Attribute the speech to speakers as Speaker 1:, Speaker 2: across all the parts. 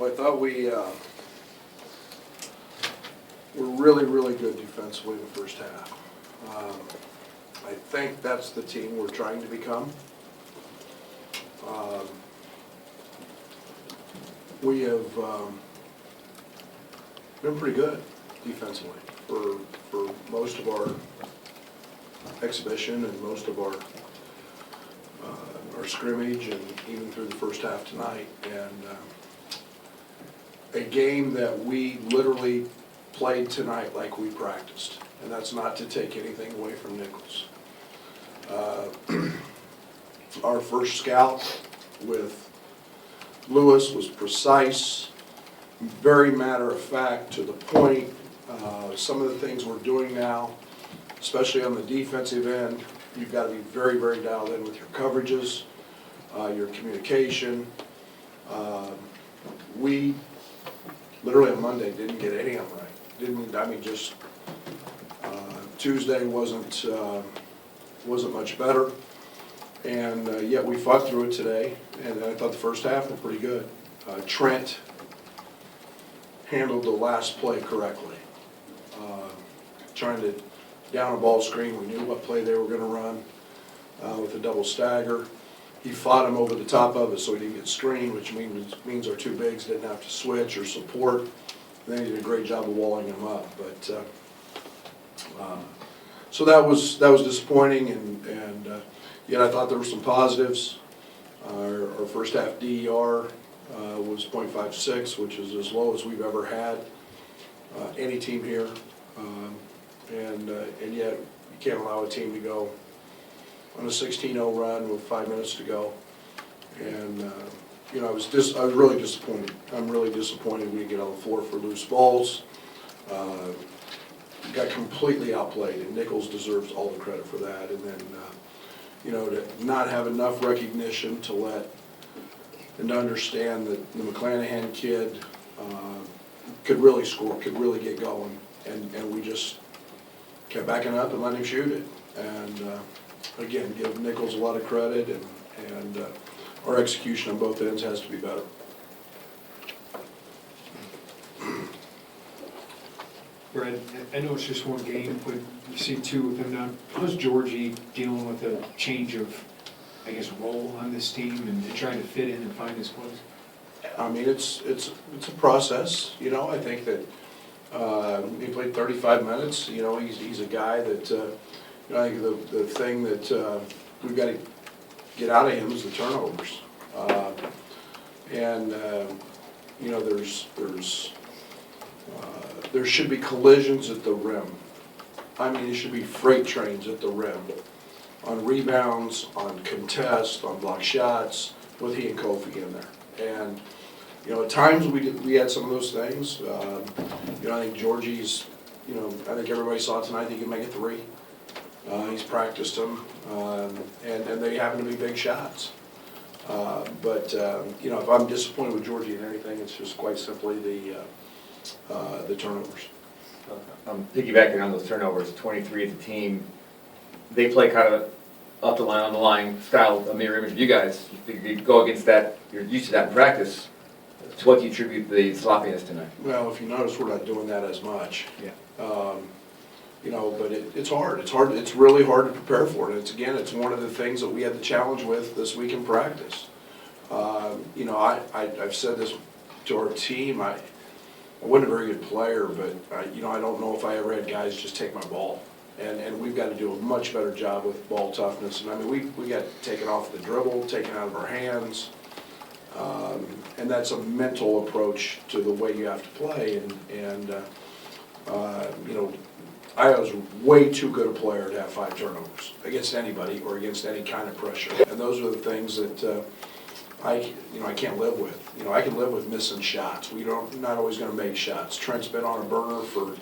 Speaker 1: Well, I thought we were really, really good defensively in the first half. I think that's the team we're trying to become. We have been pretty good defensively for most of our exhibition and most of our scrimmage and even through the first half tonight. And a game that we literally played tonight like we practiced. And that's not to take anything away from Nicholls. Our first scout with Lewis was precise, very matter of fact, to the point. Some of the things we're doing now, especially on the defensive end, you've got to be very, very dialed in with your coverages, your communication. We literally on Monday didn't get any of them right. Just Tuesday wasn't much better, and yet we fought through it today. And I thought the first half was pretty good. Trent handled the last play correctly, trying to down a ball screen. We knew what play they were going to run with a double stagger. He fought him over the top of it so he didn't get screened, which means our two bigs didn't have to switch or support. Then he did a great job of walling him up. But so that was disappointing, and yet I thought there were some positives. Our first half DER was .56, which is as low as we've ever had any team here, and yet you can't allow a team to go on a 16-0 run with 5 minutes to go. And I was really disappointed. I'm really disappointed we didn't get on the floor for loose balls. Got completely outplayed, and Nicholls deserves all the credit for that. And then to not have enough recognition to understand that the McClanahan kid could really score, could really get going, and we just kept backing up and letting him shoot it. And again, give Nicholls a lot of credit, and our execution on both ends has to be better.
Speaker 2: Brad, I know it's just one game, but you see two with him now. How's Georgie dealing with a change of, I guess, role on this team and trying to fit in and find his place?
Speaker 1: I mean, it's a process. I think that he played 35 minutes. He's a guy that I think the thing that we've got to get out of him is the turnovers. There should be collisions at the rim. I mean, it should be freight trains at the rim, on rebounds, on contests, on block shots, with he and Kofi in there. And at times we had some of those things. I think Georgie's. I think everybody saw tonight he can make a three. He's practiced them, and they happen to be big shots. But if I'm disappointed with Georgie in anything, it's just quite simply the turnovers.
Speaker 3: Piggybacking on those turnovers, 23 as a team, they play kind of up the line, on the line style, a mirror image of you guys. You go against that, you're used to that in practice. To what do you attribute the sloppiness tonight?
Speaker 1: Well, if you notice, we're not doing that as much.
Speaker 3: Yeah.
Speaker 1: But it's hard. It's hard. It's really hard to prepare for it. It's one of the things that we had the challenge with this week in practice. I've said this to our team. I wasn't a very good player, but I don't know if I ever had guys just take my ball. And we've got to do a much better job with ball toughness. And I mean, we got taken off the dribble, taken out of our hands. And that's a mental approach to the way you have to play. I was way too good a player to have 5 turnovers against anybody or against any kind of pressure. And those are the things that I can't live with. I can live with missing shots. Not always going to make shots. Trent's been on a burner for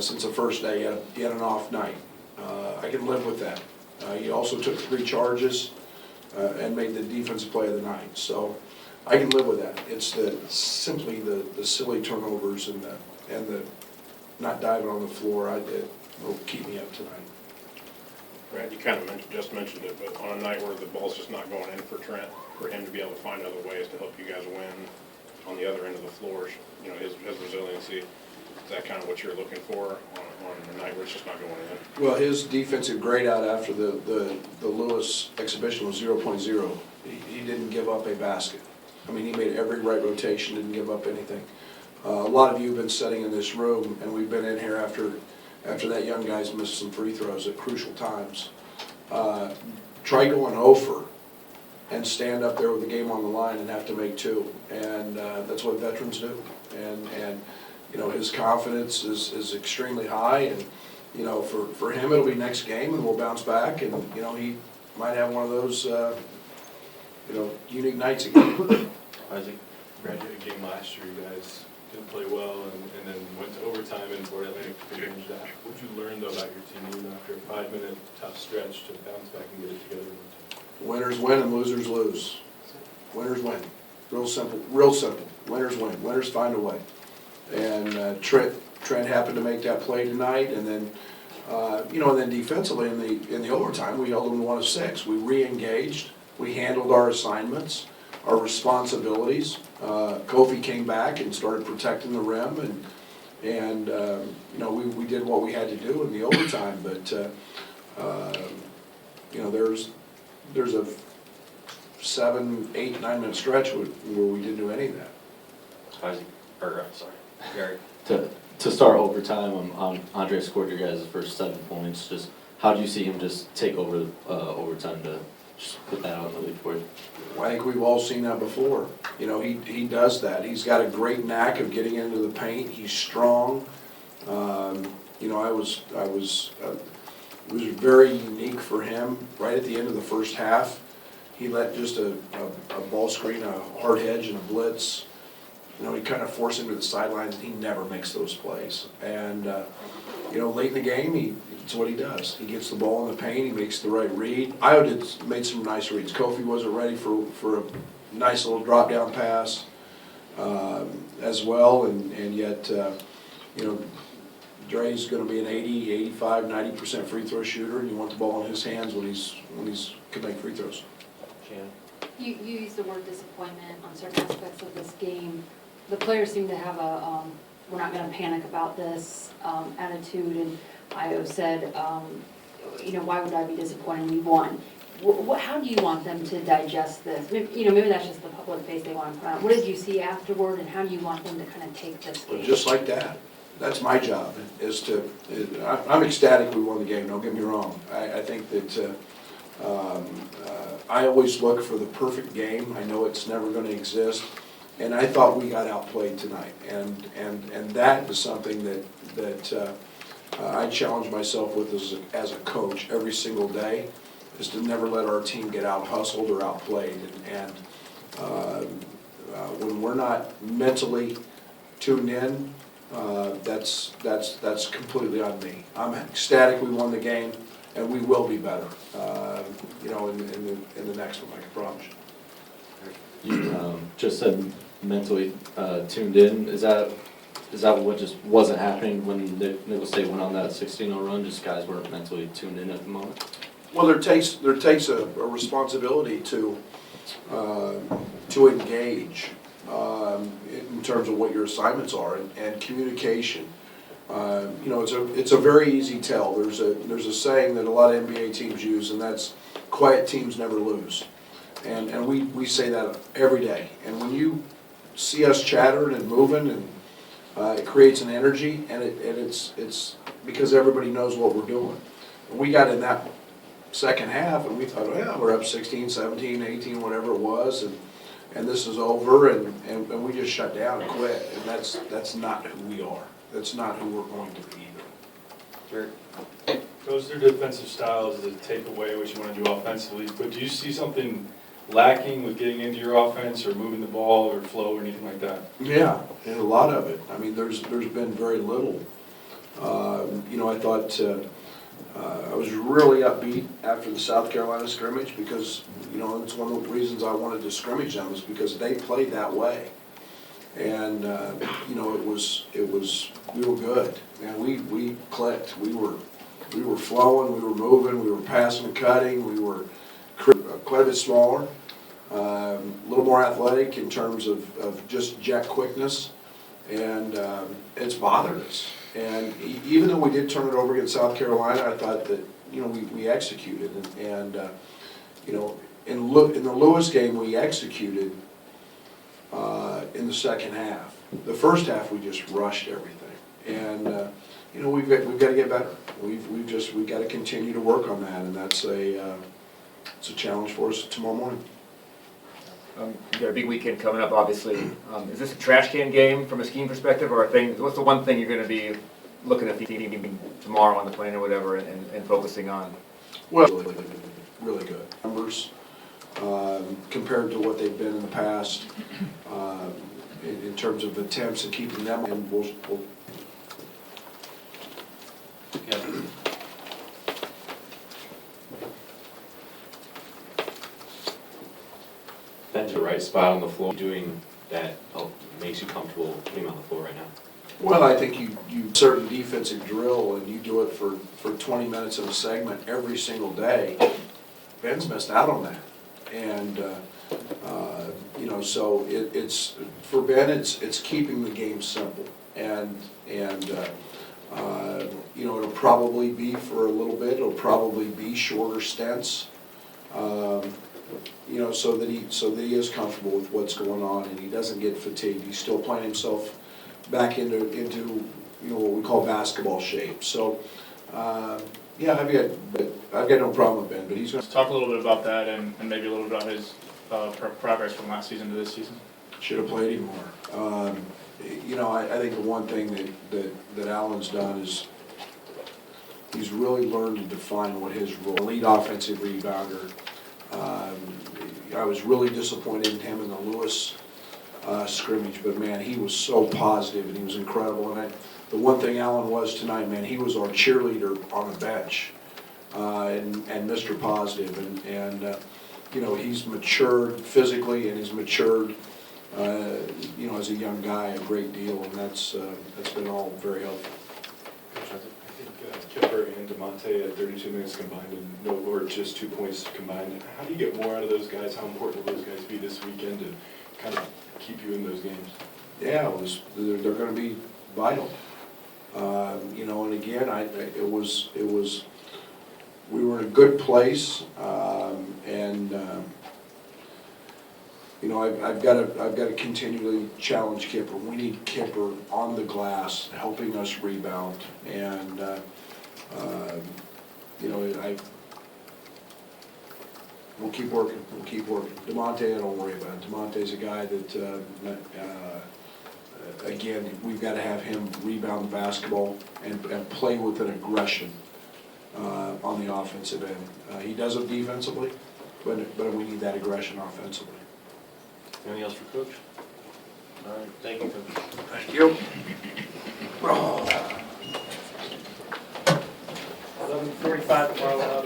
Speaker 1: since the first day. He had an off night. I can live with that. He also took 3 charges and made the defensive play of the night. So I can live with that. It's simply the silly turnovers and the not diving on the floor it will keep me up tonight.
Speaker 4: Brad, you kind of just mentioned it, but on a night where the ball's just not going in for Trent, for him to be able to find other ways to help you guys win on the other end of the floor, you know, his resiliency, is that kind of what you're looking for on a night where it's just not going in?
Speaker 1: Well, his defensive grade out after the Lewis exhibition was 0.0. He didn't give up a basket. I mean, he made every right rotation, didn't give up anything. A lot of you have been sitting in this room, and we've been in here after that young guy's missed some free throws at crucial times. Try going over and stand up there with the game on the line and have to make two. And that's what veterans do. And you know, his confidence is extremely high. And, you know, for him, it'll be next game and we'll bounce back. And, you know, he might have one of those, you know, unique nights again.
Speaker 5: Isaac, Brad, you had a game last year, you guys didn't play well and then went to overtime and Florida Atlantic changed that. What did you learn though about your team even after a 5-minute tough stretch to bounce back and get it together?
Speaker 1: Winners win and losers lose. Winners win. Real simple, real simple. Winners win. Winners find a way. And Trent happened to make that play tonight, and then, you know, and then defensively in the overtime, we held them to 1 of 6. We re-engaged. We handled our assignments, our responsibilities. Kofi came back and started protecting the rim, and you know, we did what we had to do in the overtime. But you know, there's a 7, 8, 9 minute stretch where we didn't do any of that.
Speaker 5: Isaac, sorry, Gary.
Speaker 6: To start overtime, Andre scored your guys' first 7 points. Just how do you see him just take over overtime to just put that out in the lead for you?
Speaker 1: I think we've all seen that before. You know, he does that. He's got a great knack of getting into the paint. He's strong. You know, it was very unique for him. Right at the end of the first half, he let just a ball screen, a hard hedge, and a blitz. You know, he kind of forced him to the sidelines, and he never makes those plays. And, you know, late in the game, it's what he does. He gets the ball in the paint, he makes the right read. Io made some nice reads. Kofi wasn't ready for a nice little drop-down pass as well, and yet, you know, Dre's going to be an 80, 85, 90% free throw shooter, and you want the ball in his hands when he's can make free throws.
Speaker 5: Shannon.
Speaker 7: You used the word disappointment on certain aspects of this game. The players seem to have a, we're not going to panic about this attitude, and Io said, you know, why would I be disappointed? We won. How do you want them to digest this? Maybe, you know, maybe that's just the public face they want to put on. What did you see afterward, and how do you want them to kind of take this game?
Speaker 1: Just like that. That's my job, is to, I'm ecstatic we won the game, don't get me wrong. I think that I always look for the perfect game. I know it's never going to exist. And I thought we got outplayed tonight. And that is something that I challenge myself with as a coach every single day, is to never let our team get out hustled or outplayed. And when we're not mentally tuned in, that's completely on me. I'm ecstatic we won the game, and we will be better, you know, in the next one, I can promise you.
Speaker 6: You just said mentally tuned in. Is that what just wasn't happening when Nicholls State went on that 16-0 run? Just guys weren't mentally tuned in at the moment?
Speaker 1: Well, there takes a responsibility to engage in terms of what your assignments are, and communication. You know, it's a very easy tell. There's a saying that a lot of NBA teams use, and that's quiet teams never lose. And we say that every day. And when you see us chattering and moving, and it creates an energy, and it's because everybody knows what we're doing. We got in that second half, and we thought, oh yeah, we're up 16, 17, 18, whatever it was, and this is over, and we just shut down and quit. And that's not who we are. That's not who we're going to be either.
Speaker 5: Goes through defensive styles to take away what you want to do offensively, but do you see something lacking with getting into your offense or moving the ball or flow or anything like that?
Speaker 1: Yeah, and a lot of it. I mean, there's been very little. You know, I thought I was really upbeat after the South Carolina scrimmage, because, you know, it's one of the reasons I wanted to scrimmage them, is because they played that way. And you know, we were good, and we clicked. We were flowing, we were moving, we were passing and cutting. We were quite a bit smaller, A little more athletic in terms of just jet quickness, and it's bothered us. And even though we did turn it over against South Carolina, I thought that, you know, we executed, and you know, in the Lewis game, we executed in the second half. The first half, we just rushed everything, and you know, we've got to get better. We've got to continue to work on that, and that's it's a challenge for us tomorrow morning.
Speaker 3: You got a big weekend coming up, obviously. Is this a trash can game from a scheme perspective, or a thing? What's the one thing you're going to be looking at the team tomorrow on the plane or whatever, and focusing on?
Speaker 1: Well, really good numbers compared to what they've been in the past in terms of attempts and keeping them. And we'll
Speaker 8: Ben's the right spot on the floor, doing that makes you comfortable putting him on the floor right now.
Speaker 1: Well, I think you certain defensive drill and you do it for 20 minutes of a segment every single day. Ben's missed out on that, and you know, so it's for Ben, it's keeping the game simple, and you know, it'll probably be for a little bit. It'll probably be shorter stints. You know, so that he is comfortable with what's going on and he doesn't get fatigued. He's still playing himself back into you know, what we call basketball shape. So yeah, I've got no problem with Ben, but he's going
Speaker 9: Let's talk a little bit about that and maybe a little bit about his progress from last season to this season.
Speaker 1: should have played him more. You know, I think the one thing that Allen's done is he's really learned to define what his role, lead offensive rebounder. I was really disappointed in him in the Lewis scrimmage, but man, he was so positive and he was incredible. And the one thing Allen was tonight, man, he was our cheerleader on the bench and Mr. Positive. And you know, he's matured physically and he's matured, you know, as a young guy a great deal, and that's been all very helpful.
Speaker 5: Coach, I think Kipper and DeMonte had 32 minutes combined and no, or just 2 points combined. How do you get more out of those guys? How important will those guys be this weekend to kind of keep you in those games?
Speaker 1: Yeah, they're going to be vital. You know, and again, we were in a good place, and you know, I've got to continually challenge Kipper. We need Kipper on the glass, helping us rebound, and you know, we'll keep working. We'll keep working. DeMonte, I don't worry about it. DeMonte's a guy that again, we've got to have him rebound the basketball and play with an aggression on the offensive end. He does it defensively, but we need that aggression offensively.
Speaker 8: Anything else for Coach? All right, thank you, Coach.
Speaker 1: Thank you.
Speaker 9: 11:45 tomorrow,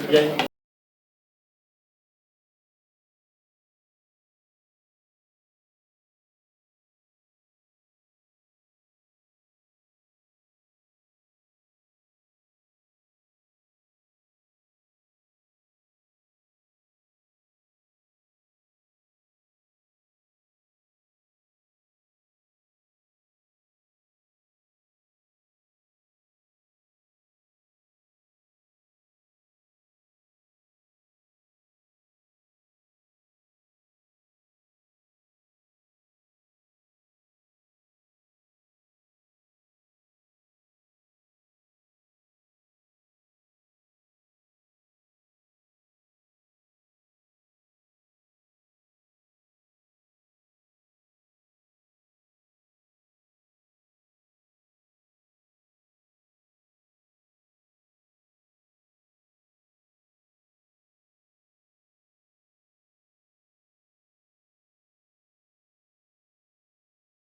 Speaker 8: Yeah.